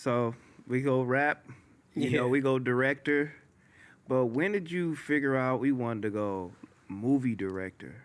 So we go rap, we go director. But when did you figure out we wanted to go movie director?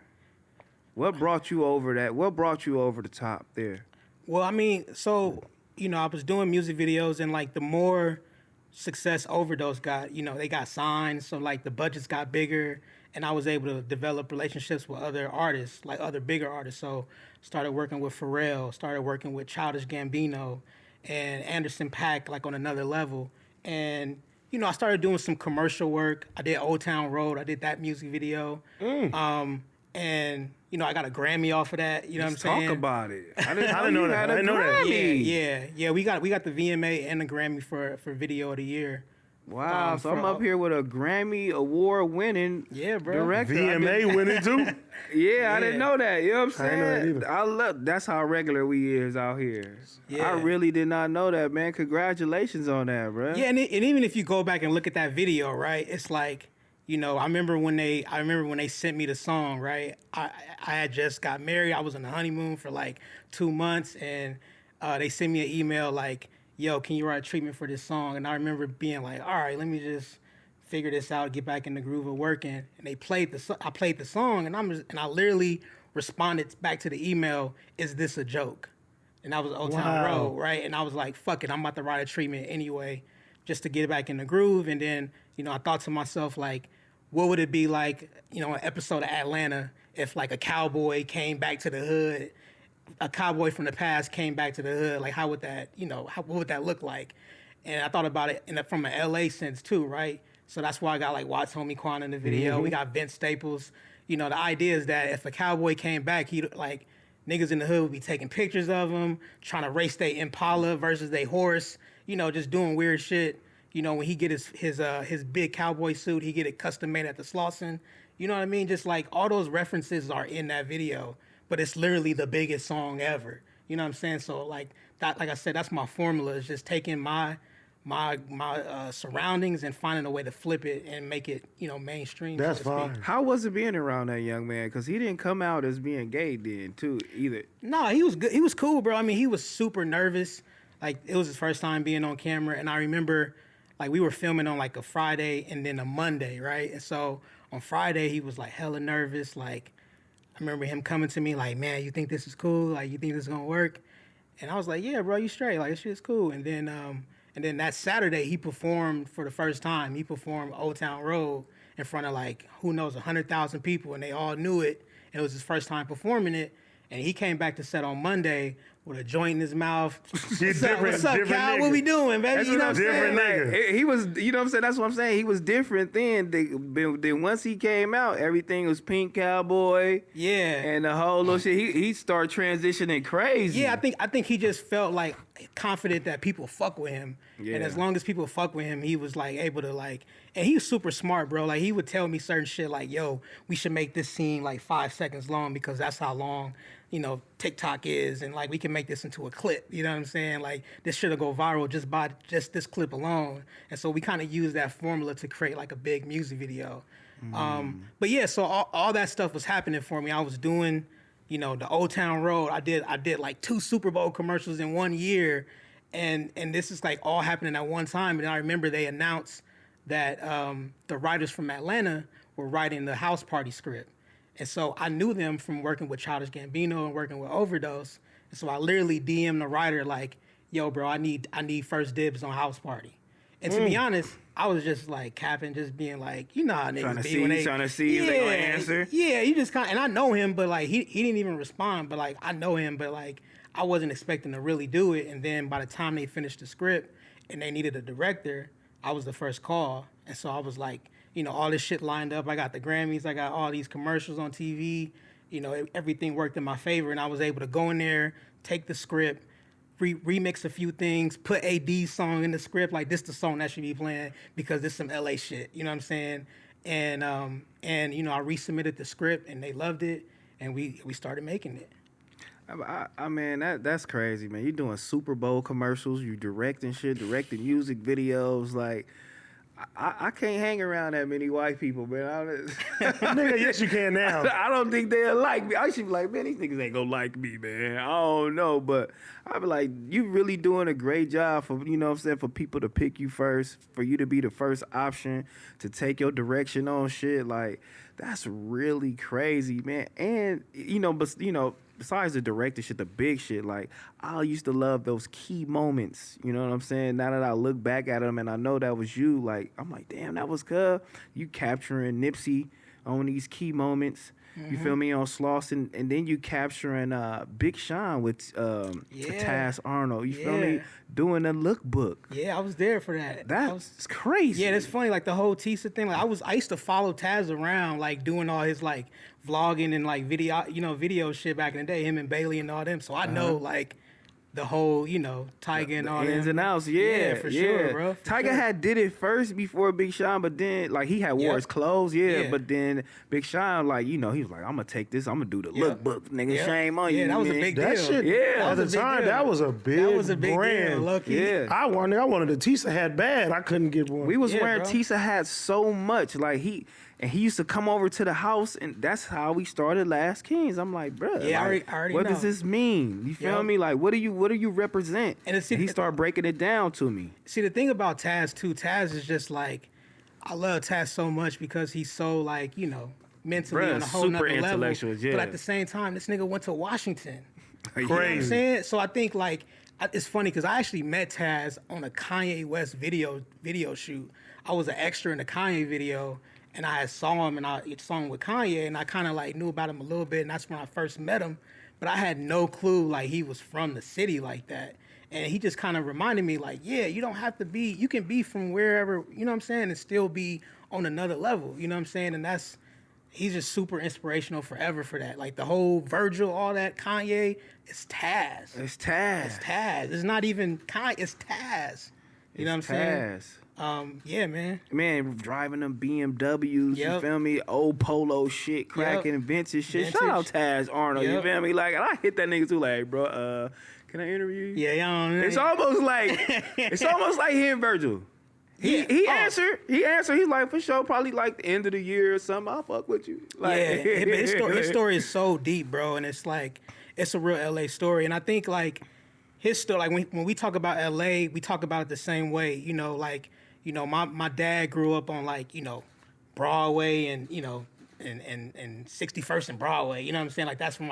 What brought you over that? What brought you over the top there? Well, I mean, so, I was doing music videos, and like the more success Overdose got, they got signed. So like the budgets got bigger, and I was able to develop relationships with other artists, like other bigger artists. So started working with Pharrell, started working with Childish Gambino and Anderson .Paak, like on another level. And, I started doing some commercial work. I did Old Town Road. I did that music video. And, I got a Grammy off of that. You know what I'm saying? Talk about it. I didn't know that. I didn't know that. Yeah. We got the VMA and the Grammy for Video of the Year. Wow, so I'm up here with a Grammy award winning director. VMA winning too? Yeah, I didn't know that. You know what I'm saying? I didn't know that either. I love that's how regular we is out here. Yeah. I really did not know that, man. Congratulations on that, bro. Yeah, and even if you go back and look at that video, right? It's like, I remember when they sent me the song, right? I had just got married. I was on the honeymoon for like 2 months, and they sent me an email like, yo, can you write a treatment for this song? And I remember being like, all right, let me just figure this out, get back in the groove of working. And I played the song, and I literally responded back to the email, is this a joke? And that was Old Town Road, right? And I was like, fuck it, I'm about to write a treatment anyway, just to get back in the groove. And then, I thought to myself, like, what would it be like, an episode of Atlanta if like a cowboy came back to the hood, a cowboy from the past came back to the hood? Like, how would that, what would that look like? And I thought about it from an LA sense too, right? So that's why I got like Watts Homie Quan in the video. Mm-hmm. We got Vince Staples. The idea is that if a cowboy came back, he'd like, niggas in the hood would be taking pictures of him, trying to race their Impala versus their horse, just doing weird shit. When he get his big cowboy suit, he get it custom made at the Slauson. You know what I mean? Just like all those references are in that video, but it's literally the biggest song ever. You know what I'm saying? So like that, like I said, that's my formula. Is just taking my surroundings and finding a way to flip it and make it, mainstream. That's fine. How was it being around that young man? Because he didn't come out as being gay then, too, either. No, he was good. He was cool, bro. I mean, he was super nervous. Like, it was his first time being on camera. And I remember, like, we were filming on, like, a Friday and then a Monday, right? And so on Friday, he was, like, hella nervous. Like, I remember him coming to me like, man, you think this is cool? Like, you think this is going to work? And I was like, yeah, bro, you straight. Like, this shit's cool. And then that Saturday, he performed for the first time. He performed Old Town Road in front of, like, who knows, 100,000 people, and they all knew it. And it was his first time performing it. And he came back to set on Monday with a joint in his mouth. What's up, Cal? What we doing, baby? You know what I'm saying? He was, you know what I'm saying? That's what I'm saying. He was different then. Then once he came out, everything was Pink Cowboy. Yeah. And the whole little shit. He started transitioning crazy. Yeah, I think he just felt like confident that people fuck with him. Yeah. And as long as people fuck with him, he was like able to like, and he was super smart, bro. Like he would tell me certain shit like, yo, we should make this scene like 5 seconds long because that's how long, TikTok is. And like, we can make this into a clip. You know what I'm saying? Like this shit'll go viral just by just this clip alone. And so we kind of use that formula to create like a big music video. But yeah, so all that stuff was happening for me. I was doing, the Old Town Road. I did like 2 Super Bowl commercials in 1 year. And this is like all happening at one time. And I remember they announced that the writers from Atlanta were writing the House Party script. And so I knew them from working with Childish Gambino and working with Overdose. And so I literally DM'd the writer like, yo, bro, I need first dibs on House Party. And to be honest, I was just like capping, just being like, you know how niggas be when they trying to see if they gonna answer. Yeah, you just and I know him, but like he didn't even respond. But like I know him, but like I wasn't expecting to really do it. And then by the time they finished the script and they needed a director, I was the first call. And so I was like, all this shit lined up. I got the Grammys, I got all these commercials on TV. Everything worked in my favor, and I was able to go in there, take the script, remix a few things, put AD's song in the script, like this the song that should be playing because this some LA shit, you know what I'm saying? And I resubmitted the script and they loved it and we started making it. I mean, that's crazy, man. You doing Super Bowl commercials, you directing shit, directing music videos, like I can't hang around that many white people, man. Nigga, yes, you can now. I don't think they'll like me. I should be like, man, these niggas ain't gonna like me, man. I don't know, but I be like, you really doing a great job for, you know what I'm saying, for people to pick you first, for you to be the first option, to take your direction on shit. Like, that's really crazy, man. And, besides the director shit, the big shit, like, I used to love those key moments, you know what I'm saying? Now that I look back at them and I know that was you, like, I'm like, damn, that was good. You capturing Nipsey on these key moments, you feel me, on Slauson, and then you capturing Big Sean with Taz Arnold, you feel me, doing the lookbook. Yeah, I was there for that. That's crazy. Yeah, it's funny, like the whole Tisa thing. Like I used to follow Taz around, like doing all his like vlogging and like video shit back in the day, him and Bailey and all them. So I know like the whole, Tyga and all ins them. and outs, yeah, for sure, bro. Tyga had did it first before Big Sean, but then like he had wore his clothes, but then Big Sean, like, he was like, I'm gonna take this, I'm gonna do the lookbook, nigga. Shame on you. Yeah, that was a big deal. That shit, at the time, that was a big brand. Deal, lucky. Yeah. I wanted a Tisa hat bad. I couldn't get one. We was wearing bro. Tisa hats so much, like he used to come over to the house, and that's how we started Last Kings. I'm like, bro, Yeah, like, I already what know. does this mean? You feel me? Like, what do you represent? And he started breaking it down to me. See, the thing about Taz too, Taz is just like, I love Taz so much because he's so like, mentally Bruh, on a whole super nother level. intellectual, yeah. But at the same time, this nigga went to Washington. Yeah. You know what I'm saying? So I think like it's funny because I actually met Taz on a Kanye West video shoot. I was an extra in the Kanye video, and I had saw him with Kanye, and I kind of like knew about him a little bit, and that's when I first met him. But I had no clue like he was from the city like that. And he just kind of reminded me like, yeah, you don't have to be, you can be from wherever, you know what I'm saying, and still be on another level, you know what I'm saying? And he's just super inspirational forever for that. Like the whole Virgil, all that, Kanye, it's Taz. It's Taz. It's Taz. It's not even Kanye, it's Taz. You know what I'm saying? Yeah, man. Man, driving them BMWs, you Yep. feel me? Old polo shit, cracking vintage shit. Shout out Taz Arnold, you Yep. feel me? Like, and I hit that nigga too, like, bro, can I interview you? Yeah, y'all. It's almost like he and Virgil. He answered. He's like, for sure, probably like the end of the year or something. I'll fuck with you. Like, Yeah, but his story is so deep, bro, and it's like it's a real LA story. And I think like his story, like when we talk about LA, we talk about it the same way. My dad grew up on like Broadway and and 61st and Broadway. You know what I'm saying? Like that's where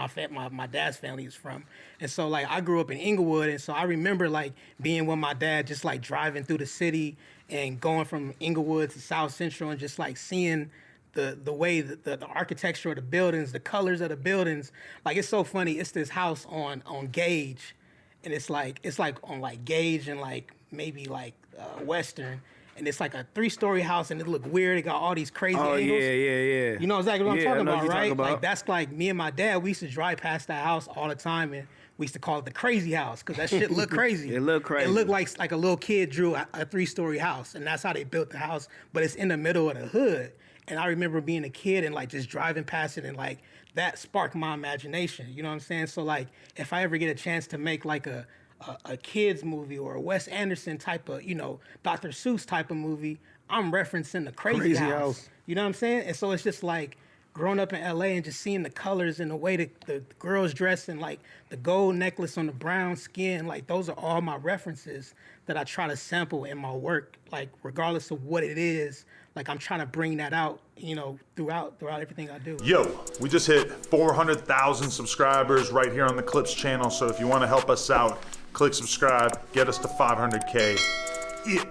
my dad's family is from. And so like I grew up in Inglewood, and so I remember like being with my dad, just like driving through the city and going from Inglewood to South Central and just like seeing the way the architecture of the buildings, the colors of the buildings. Like it's so funny. It's this house on Gage, and it's like on like Gage and like maybe like Western. And it's like a 3-story house, and it look weird. It got all these crazy angles. yeah. You know exactly what I'm talking about, right? Talking about. Like that's like me and my dad. We used to drive past that house all the time, and we used to call it the crazy house because that shit looked crazy. It looked crazy. It looked like a little kid drew a 3-story house, and that's how they built the house. But it's in the middle of the hood. And I remember being a kid and like just driving past it, and like that sparked my imagination. You know what I'm saying? So like if I ever get a chance to make like a kids movie or a Wes Anderson type of, Dr. Seuss type of movie, I'm referencing the crazy house. You know what I'm saying? And so it's just like growing up in LA and just seeing the colors and the way the girls dress and like the gold necklace on the brown skin, like those are all my references that I try to sample in my work, like regardless of what it is. Like I'm trying to bring that out, throughout everything I do. Yo, we just hit 400,000 subscribers right here on the Clips channel. So if you want to help us out, click subscribe, get us to 500K. Yeah.